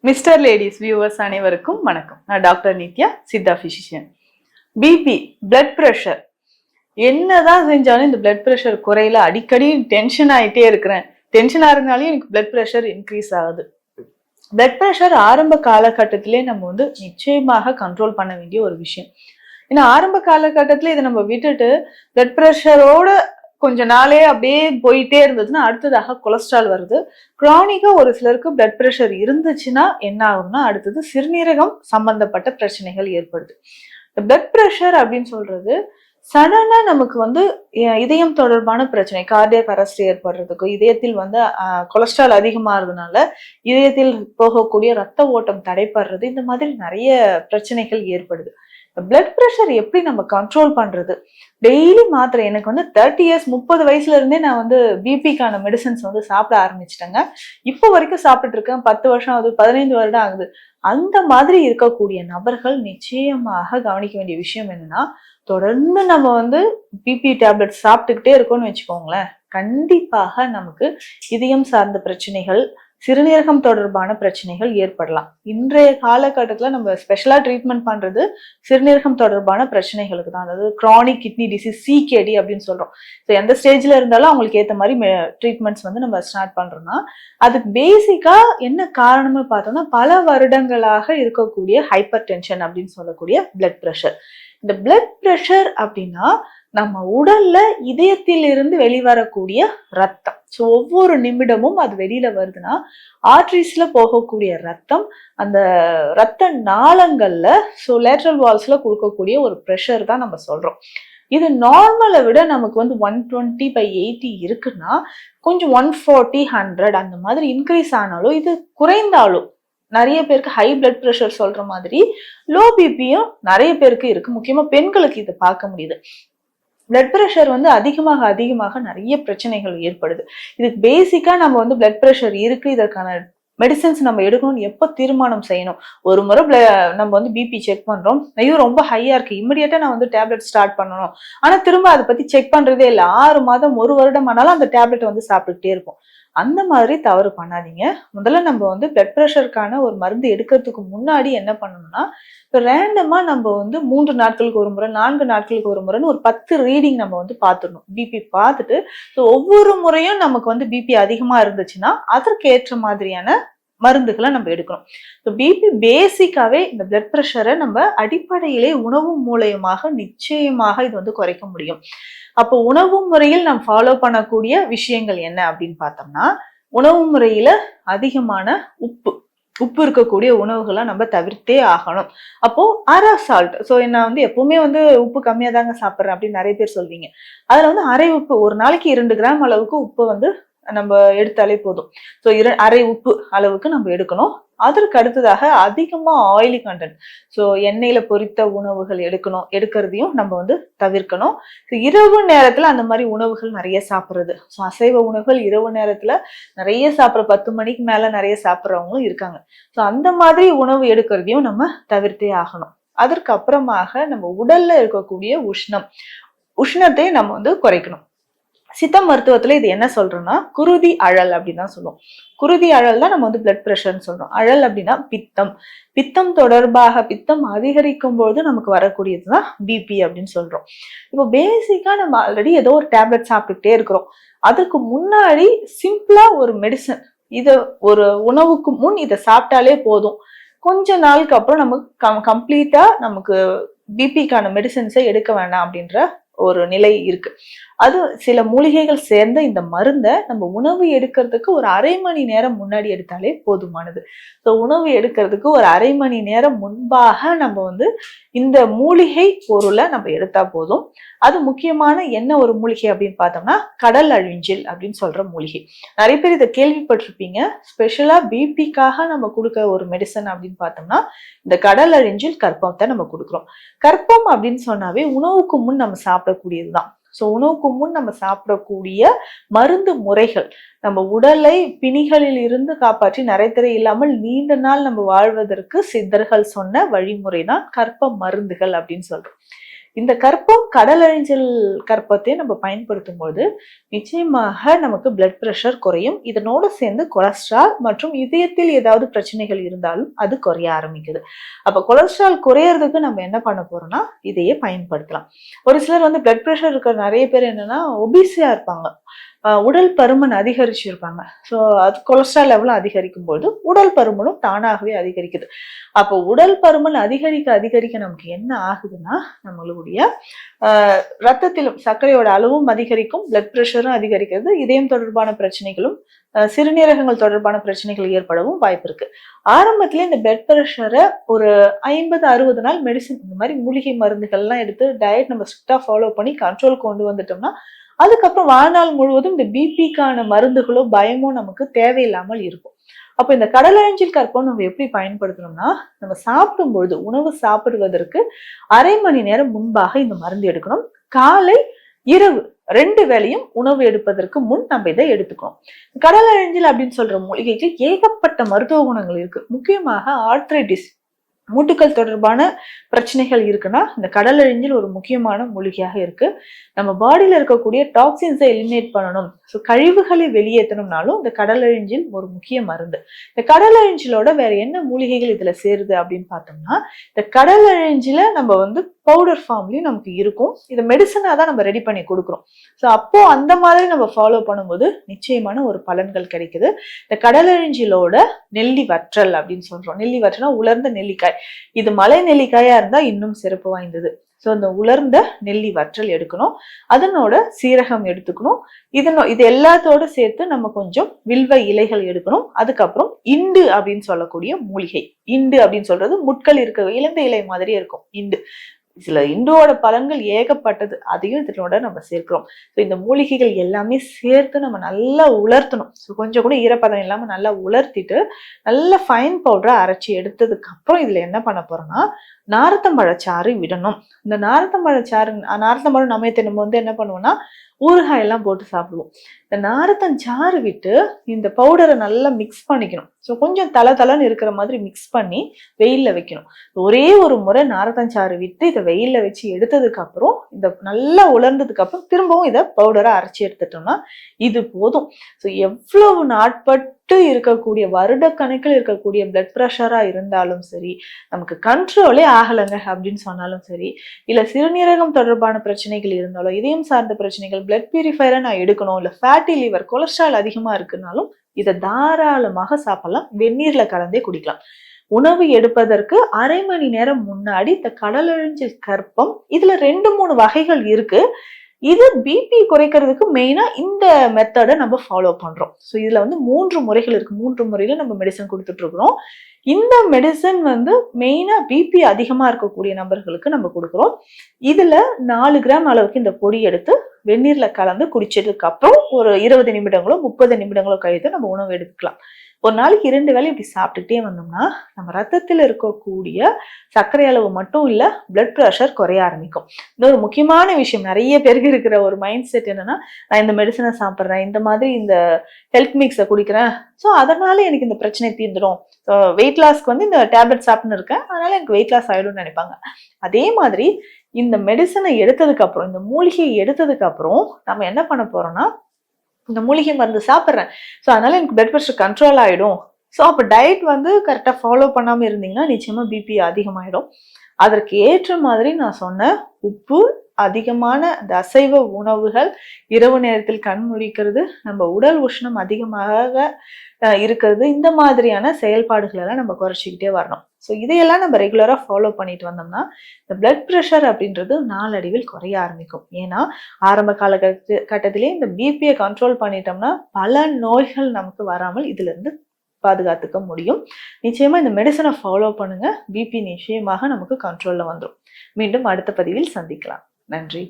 Mister ladies viewers அனைவருக்கும் வணக்கம். நான் doctor Nithya, Siddha physician. BP, blood pressure, என்னதான் செஞ்சாலும் இந்த பிளட் ப்ரெஷர் குறையில. அடிக்கடி டென்ஷன் ஆகிட்டே இருக்கிறேன். டென்ஷன் ஆகிறதுனாலே எனக்கு பிளட் ப்ரெஷர் இன்க்ரீஸ் ஆகுது. பிளட் ப்ரெஷர் ஆரம்ப காலகட்டத்திலே நம்ம நிச்சயமாக கண்ட்ரோல் பண்ண வேண்டிய ஒரு விஷயம். ஏன்னா ஆரம்ப காலகட்டத்திலே இதை நம்ம விட்டுட்டு பிளட் ப்ரெஷரோட கொஞ்ச நாளே அப்படியே போயிட்டே இருந்ததுன்னா அடுத்ததாக கொலஸ்ட்ரால் வருது. கிரானிக்கா ஒரு சிலருக்கு பிளட் ப்ரெஷர் இருந்துச்சுன்னா என்ன ஆகும்னா அடுத்தது சிறுநீரகம் சம்பந்தப்பட்ட பிரச்சனைகள் ஏற்படுது. பிளட் ப்ரெஷர் அப்படின்னு சொல்றது சடனா நமக்கு இதயம் தொடர்பான பிரச்சனை, கார்டியாக் அரெஸ்ட் ஏற்படுறதுக்கு, இதயத்தில் கொலஸ்ட்ரால் அதிகமாகிறதுனால இதயத்தில் போகக்கூடிய ரத்த ஓட்டம் தடைப்படுறது, இந்த மாதிரி நிறைய பிரச்சனைகள் ஏற்படுது. பிளட் ப்ரெஷர் எப்படி நம்ம கண்ட்ரோல் பண்றது? டெய்லி மாத்திரை, எனக்கு 30 இயர்ஸ் 30 வயசுல இருந்தே நான் பிபிக்கான மெடிசன்ஸ் சாப்பிட ஆரம்பிச்சிட்டேங்க. இப்போ வரைக்கும் சாப்பிட்டுட்டு இருக்கேன். 10 வருஷம் ஆகுது, 15 வருடம் ஆகுது. அந்த மாதிரி இருக்கக்கூடிய நபர்கள் நிச்சயமாக கவனிக்க வேண்டிய விஷயம் என்னன்னா, தொடர்ந்து நம்ம பிபி டேப்லெட் சாப்பிட்டுக்கிட்டே இருக்கோம்னு வச்சுக்கோங்களேன், கண்டிப்பாக நமக்கு இதயம் சார்ந்த பிரச்சனைகள், சிறுநீரகம் தொடர்பான பிரச்சனைகள் ஏற்படலாம். இன்றைய காலகட்டத்துல நம்ம ஸ்பெஷலா ட்ரீட்மெண்ட் பண்றது சிறுநீரகம் தொடர்பான பிரச்சனைகளுக்கு தான். அதாவது கிரானிக் கிட்னி டிசீஸ், சிகேடி அப்படின்னு சொல்றோம். ஸோ எந்த ஸ்டேஜ்ல இருந்தாலும் அவங்களுக்கு ஏற்ற மாதிரி ட்ரீட்மெண்ட்ஸ் நம்ம ஸ்டார்ட் பண்றோம்னா, அதுக்கு பேசிக்கா என்ன காரணம்னு பார்த்தோம்னா, பல வருடங்களாக இருக்கக்கூடிய ஹைப்பர் டென்ஷன் அப்படின்னு சொல்லக்கூடிய பிளட் ப்ரெஷர். இந்த பிளட் ப்ரெஷர் அப்படின்னா நம்ம உடல்ல இதயத்தில் இருந்து வெளிவரக்கூடிய ரத்தம். ஸோ ஒவ்வொரு நிமிடமும் அது வெளியில வருதுன்னா ஆர்ட்ரிஸ்ல போகக்கூடிய ரத்தம் அந்த ரத்த நாளங்கள்ல, ஸோ லேட்ரல் வால்ஸ்ல கொடுக்கக்கூடிய ஒரு ப்ரெஷர் தான் நம்ம சொல்றோம். இது நார்மலை விட நமக்கு 120/80 இருக்குன்னா கொஞ்சம் 140, 100 அந்த மாதிரி இன்க்ரீஸ் ஆனாலும், இது குறைந்தாலும் நிறைய பேருக்கு ஹை பிளட் ப்ரெஷர் சொல்ற மாதிரி லோ பிபியும் நிறைய பேருக்கு இருக்கு. முக்கியமா பெண்களுக்கு இதை பார்க்க முடியுது. பிளட் ப்ரெஷர் அதிகமாக அதிகமாக நிறைய பிரச்சனைகள் ஏற்படுது. இதுக்கு பேசிக்கா நம்ம பிளட் ப்ரெஷர் இருக்கு, இதற்கான மெடிசன்ஸ் நம்ம எடுக்கணும்னு எப்போ தீர்மானம் செய்யணும்? ஒரு முறை நம்ம பிபி செக் பண்றோம், ஐயோ ரொம்ப ஹையா இருக்கு, இமிடியேட்டா நான் டேப்லெட் ஸ்டார்ட் பண்ணணும். ஆனா திரும்ப அதை பத்தி செக் பண்றதே இல்லை. 6 மாதம் 1 வருடம் ஆனாலும் அந்த டேப்லெட் சாப்பிட்டுக்கிட்டே இருக்கும். அந்த மாதிரி தவறு பண்ணாதீங்க. முதல்ல நம்ம பிளட் ப்ரெஷருக்கான ஒரு மருந்து எடுக்கிறதுக்கு முன்னாடி என்ன பண்ணணும்னா, இப்போ ரேண்டமா நம்ம 3 நாட்களுக்கு ஒரு முறை, 4 நாட்களுக்கு ஒரு முறைன்னு ஒரு 10 ரீடிங் நம்ம பார்த்துடணும். பிபி பார்த்துட்டு, ஸோ ஒவ்வொரு முறையும் நமக்கு பிபி அதிகமா இருந்துச்சுன்னா அதற்கு ஏற்ற மாதிரியான மருந்துகளை நம்ம எடுக்கணும். ஸோ பிபி பேசிக்காவே இந்த பிளட் ப்ரெஷரை நம்ம அடிப்படையிலே உணவு மூலயமாக நிச்சயமாக இது குறைக்க முடியும். அப்போ உணவு முறையில் நாம் ஃபாலோ பண்ணக்கூடிய விஷயங்கள் என்ன அப்படின்னு பார்த்தோம்னா, உணவு முறையில அதிகமான உப்பு இருக்கக்கூடிய உணவுகளை நம்ம தவிர்த்தே ஆகணும். அப்போ அரை சால்ட், ஸோ நான் எப்பவுமே உப்பு கம்மியா தாங்க சாப்பிட்றேன் அப்படின்னு நிறைய பேர் சொல்வீங்க. அதுல அரை உப்பு, ஒரு நாளைக்கு 2 கிராம் அளவுக்கு உப்பு நம்ம எடுத்தாலே போதும். ஸோ அரை உப்பு அளவுக்கு நம்ம எடுக்கணும். அதற்கு அடுத்ததாக அதிகமா ஆயிலி கண்டென்ட், ஸோ எண்ணெயில பொரித்த உணவுகள் எடுக்கிறதையும் நம்ம தவிர்க்கணும். இரவு நேரத்துல அந்த மாதிரி உணவுகள் நிறைய சாப்பிட்றது, ஸோ அசைவ உணவுகள் இரவு நேரத்துல நிறைய சாப்பிட்ற, 10 மணிக்கு மேல நிறைய சாப்பிட்றவங்களும் இருக்காங்க. ஸோ அந்த மாதிரி உணவு எடுக்கிறதையும் நம்ம தவிர்த்தே ஆகணும். அதற்கு அப்புறமாக நம்ம உடல்ல இருக்கக்கூடிய உஷ்ணத்தை நம்ம குறைக்கணும். சித்த மருத்துவத்துல இது என்ன சொல்றோம்னா, குருதி அழல் அப்படின்னு தான் சொல்லுவோம். குருதி அழல் தான் நம்ம பிளட் ப்ரெஷர்னு சொல்றோம். அழல் அப்படின்னா பித்தம் தொடர்பாக, பித்தம் அதிகரிக்கும் போது நமக்கு வரக்கூடியதுதான் பிபி அப்படின்னு சொல்றோம். இப்போ பேசிக்கா நம்ம ஆல்ரெடி ஏதோ ஒரு டேப்லெட் சாப்பிட்டுட்டே இருக்கிறோம். அதுக்கு முன்னாடி சிம்பிளா ஒரு மெடிசன், இத ஒரு உணவுக்கு முன் இதை சாப்பிட்டாலே போதும். கொஞ்ச நாளுக்கு அப்புறம் நமக்கு கம்ப்ளீட்டா நமக்கு பிபிக்கான மெடிசன்ஸை எடுக்க வேண்டாம் அப்படின்ற ஒரு நிலை இருக்கு. அது சில மூலிகைகள் சேர்ந்த இந்த மருந்தை நம்ம உணவு எடுக்கிறதுக்கு ஒரு அரை மணி நேரம் முன்னாடி எடுத்தாலே போதுமானது. ஸோ உணவு எடுக்கிறதுக்கு ஒரு அரை மணி நேரம் முன்பாக நம்ம இந்த மூலிகை பொருளை நம்ம எடுத்தா போதும். அது முக்கியமான என்ன ஒரு மூலிகை அப்படின்னு பார்த்தோம்னா, கடல் அழிஞ்சில் அப்படின்னு சொல்ற மூலிகை. நிறைய பேர் இதை கேள்விப்பட்டிருப்பீங்க. ஸ்பெஷலா பிபிக்காக நம்ம கொடுக்க ஒரு மெடிசன் அப்படின்னு பார்த்தோம்னா இந்த கடல் அழிஞ்சில் கற்பத்தை நம்ம கொடுக்குறோம். கற்பம் அப்படின்னு சொன்னாவே உணவுக்கு முன் நம்ம சாப்பிடக்கூடியதுதான். ஸோ உணவுக்கு முன் நம்ம சாப்பிடக்கூடிய மருந்து முறைகள் நம்ம உடலை பிணிகளில் இருந்து காப்பாற்றி நரைத்திரை இல்லாமல் நீண்ட நாள் நம்ம வாழ்வதற்கு சித்தர்கள் சொன்ன வழிமுறை தான் கற்ப மருந்துகள் அப்படின்னு சொல்றோம். இந்த கற்பம் கடலழிஞ்சல் கற்பத்தை நம்ம பயன்படுத்தும் போது நிச்சயமாக நமக்கு பிளட் பிரஷர் குறையும். இதனோடு சேர்ந்து கொலஸ்ட்ரால் மற்றும் இதயத்தில் ஏதாவது பிரச்சனைகள் இருந்தாலும் அது குறைய ஆரம்பிக்குது. அப்ப கொலஸ்ட்ரால் குறையறதுக்கு நம்ம என்ன பண்ண போறோம்னா இதையே பயன்படுத்தலாம். ஒரு சிலர் வந்து பிளட் பிரஷர் இருக்கிற நிறைய பேர் என்னன்னா ஒபிசியா இருப்பாங்க, உடல் பருமன் அதிகரிச்சிருப்பாங்க. ஸோ அது கொலஸ்ட்ரால் லெவலும் அதிகரிக்கும் போது உடல் பருமனும் தானாகவே அதிகரிக்குது. அப்போ உடல் பருமன் அதிகரிக்க அதிகரிக்க நமக்கு என்ன ஆகுதுன்னா நம்மளுடைய ரத்தத்திலும் சர்க்கரையோட அளவும் அதிகரிக்கும், பிளட் பிரஷரும் அதிகரிக்கிறது, இதயம் தொடர்பான பிரச்சனைகளும் சிறுநீரகங்கள் தொடர்பான பிரச்சனைகள் ஏற்படவும் வாய்ப்பு இருக்கு. ஆரம்பத்திலே இந்த பிளட் பிரஷரை ஒரு 50-60 நாள் மெடிசின் இந்த மாதிரி மூலிகை மருந்துகள்லாம் எடுத்து டயட் நம்ம ஸ்ட்ரிக்டா ஃபாலோ பண்ணி கண்ட்ரோல் கொண்டு வந்துட்டோம்னா அதுக்கப்புறம் வாழ்நாள் முழுவதும் இந்த பிபிக்கான மருந்துகளோ பயமோ நமக்கு தேவையில்லாமல் இருக்கும். அப்போ இந்த கடலழிஞ்சில் கற்பம் நம்ம எப்படி பயன்படுத்தணும்னா நம்ம சாப்பிடும்பொழுது உணவு சாப்பிடுவதற்கு அரை மணி நேரம் முன்பாக இந்த மருந்து எடுக்கணும். காலை இரவு 2 வேளையும் உணவு எடுப்பதற்கு முன் நம்ம இதை எடுத்துக்கணும். கடலழிஞ்சில் அப்படின்னு சொல்ற மூலிகைக்கு ஏகப்பட்ட மருத்துவ குணங்கள் இருக்கு. முக்கியமாக ஆர்த்ரைட்டிஸ் மூட்டுக்கள் தொடர்பான பிரச்சனைகள் இருக்குன்னா இந்த கடலழிஞ்சில் ஒரு முக்கியமான மூலிகையாக இருக்கு. நம்ம பாடியில இருக்கக்கூடிய டாக்ஸின்ஸை எலிமினேட் பண்ணணும், ஸோ கழிவுகளை வெளியேற்றணும்னாலும் இந்த கடலழிஞ்சில் ஒரு முக்கிய மருந்து. இந்த கடலழிஞ்சிலோட வேற என்ன மூலிகைகள் இதுல சேருது அப்படின்னு பார்த்தோம்னா இந்த கடலழிஞ்சில நம்ம வந்து பவுடர் ஃபார்ம்லயும் நமக்கு இருக்கும். இதை மெடிசனா தான் நம்ம ரெடி பண்ணி கொடுக்குறோம். ஸோ அப்போ அந்த மாதிரி நம்ம ஃபாலோ பண்ணும்போது நிச்சயமான ஒரு பலன்கள் கிடைக்குது. இந்த கடலழிஞ்சிலோட நெல்லி வற்றல் அப்படின்னு சொல்றோம். நெல்லி வற்றல்னா உலர்ந்த நெல்லிக்காய். இது மலை நெல்லிக்காயா இருந்தா இன்னும் சிறப்பு வாய்ந்தது. ஸோ இந்த உலர்ந்த நெல்லி வற்றல் எடுக்கணும், அதனோட சீரகம் எடுத்துக்கணும். இது எல்லாத்தோட சேர்த்து நம்ம கொஞ்சம் வில்வ இலைகள் எடுக்கணும். அதுக்கப்புறம் இண்டு அப்படின்னு சொல்லக்கூடிய மூலிகை. இண்டு அப்படின்னு சொல்றது முட்கள் இருக்க இழந்த இலை மாதிரியே இருக்கும் இண்டு. இதுல இண்டோட பலன்கள் ஏகப்பட்டது, அதையும் இதனோட நம்ம சேர்க்கிறோம். ஸோ இந்த மூலிகைகள் எல்லாமே சேர்த்து நம்ம நல்லா உலர்த்தணும். ஸோ கொஞ்சம் கூட ஈரப்பதம் இல்லாம நல்லா உலர்த்திட்டு நல்ல ஃபைன் பவுடரா அரைச்சி எடுத்ததுக்கு அப்புறம் இதுல என்ன பண்ண போறோம்னா நாரத்தம்பழச்சாறு விடணும். இந்த நாரத்தம்பழச்சாறு நாரத்தம்பழம் நம்ம வந்து என்ன பண்ணுவோம்னா ஊறுகாய் எல்லாம் போட்டு சாப்பிடுவோம். இந்த நாரத்தஞ்சாறு விட்டு இந்த பவுடரை நல்லா மிக்ஸ் பண்ணிக்கணும். ஸோ கொஞ்சம் தளன்னு இருக்கிற மாதிரி மிக்ஸ் பண்ணி வெயில்ல வைக்கணும். ஒரே ஒரு முறை நாரத்தஞ்சாறு விட்டு இதை வெயில்ல வச்சு எடுத்ததுக்கு அப்புறம் இந்த நல்லா உலர்ந்ததுக்கு அப்புறம் திரும்பவும் இதை பவுடரா அரைச்சி எடுத்துட்டோம்னா இது போதும். ஸோ எவ்வளவு நாட்பட்டு இருக்கக்கூடிய வருடக்கணக்கில் இருக்கக்கூடிய பிளட் ப்ரெஷரா இருந்தாலும் சரி, நமக்கு கண்ட்ரோலே ஆகலைங்க அப்படின்னு சொன்னாலும் சரி, இல்ல சிறுநீரகம் தொடர்பான பிரச்சனைகள் இருந்தாலும், இதயம் சார்ந்த பிரச்சனைகள், பிளட் பியூரிஃபையரை நான் எடுக்கணும், இல்ல ஃபேட்டி லிவர் கொலஸ்ட்ரால் அதிகமா இருக்குனாலும் இதை தாராளமாக சாப்பிடலாம். வெந்நீர்ல கலந்தே குடிக்கலாம். உணவு எடுப்பதற்கு அரை மணி நேரம் முன்னாடி இந்த கடலழிஞ்சில் கற்பம், இதுல 2-3 வகைகள் இருக்கு. இது பிபி குறைக்கிறதுக்கு மெயினா இந்த மெத்தடை நம்ம ஃபாலோ பண்றோம். ஸோ இதுல வந்து 3 முறைகள் இருக்கு. 3 முறையில நம்ம மெடிசன் கொடுத்துட்டு இருக்கிறோம். இந்த மெடிசன் வந்து மெயினா பிபி அதிகமா இருக்கக்கூடிய நபர்களுக்கு நம்ம கொடுக்குறோம். இதுல 4 கிராம் அளவுக்கு இந்த பொடி எடுத்து வெந்நீர்ல கலந்து குடிச்சதுக்கு அப்புறம் ஒரு 20 நிமிடங்களோ 30 நிமிடங்களோ கழித்து நம்ம உணவு எடுத்துக்கலாம். ஒரு நாளைக்கு 2 வேளை இப்படி சாப்பிட்டுட்டே வந்தோம்னா நம்ம ரத்தத்தில் இருக்கக்கூடிய சர்க்கரை அளவு மட்டும் இல்ல பிளட் ப்ரெஷர் குறைய ஆரம்பிக்கும். இன்னொரு முக்கியமான விஷயம், நிறைய பேருக்கு இருக்கிற ஒரு மைண்ட் செட் என்னன்னா நான் இந்த மெடிசனை சாப்பிட்றேன், இந்த மாதிரி இந்த ஹெல்த் மிக்ஸை குடிக்கிறேன், ஸோ அதனால எனக்கு இந்த பிரச்சனை தீர்ந்துடும், வெயிட் லாஸ்க்கு வந்து இந்த டேப்லெட் சாப்பிட்டுன்னு இருக்கேன் அதனால எனக்கு வெயிட் லாஸ் ஆயிடும்னு நினைப்பாங்க. அதே மாதிரி இந்த மெடிசனை எடுத்ததுக்கு அப்புறம், இந்த மூலிகையை எடுத்ததுக்கு அப்புறம் நம்ம என்ன பண்ண போறோம்னா இந்த மூலிகை மருந்து சாப்பிட்றேன், ஸோ அதனால எனக்கு பிளட் ப்ரெஷர் கண்ட்ரோல் ஆகிடும். ஸோ அப்போ டயட் வந்து கரெக்டாக ஃபாலோ பண்ணாமல் இருந்தீங்கன்னா நிச்சயமா பிபி அதிகமாகிடும். அதற்கு ஏற்ற மாதிரி நான் சொன்ன உப்பு அதிகமான இந்த அசைவ உணவுகள், இரவு நேரத்தில் கண் முழிக்கிறது, நம்ம உடல் உஷ்ணம் அதிகமாக இருக்கிறது, இந்த மாதிரியான செயல்பாடுகள் எல்லாம் நம்ம குறைச்சிக்கிட்டே வரணும். ஸோ இதையெல்லாம் நம்ம ரெகுலரா ஃபாலோ பண்ணிட்டு வந்தோம்னா இந்த பிளட் ப்ரெஷர் அப்படின்றது நாளடைவில் குறைய ஆரம்பிக்கும். ஏன்னா ஆரம்ப காலகட்டத்திலேயே இந்த பிபியை கண்ட்ரோல் பண்ணிட்டோம்னா பல நோய்கள் நமக்கு வராமல் இதுல இருந்து பாதுகாத்துக்க முடியும். நிச்சயமா இந்த மெடிசனை ஃபாலோ பண்ணுங்க, பிபி நிச்சயமாக நமக்கு கண்ட்ரோல்ல வந்துடும். மீண்டும் அடுத்த பதிவில் சந்திக்கலாம். நன்றி.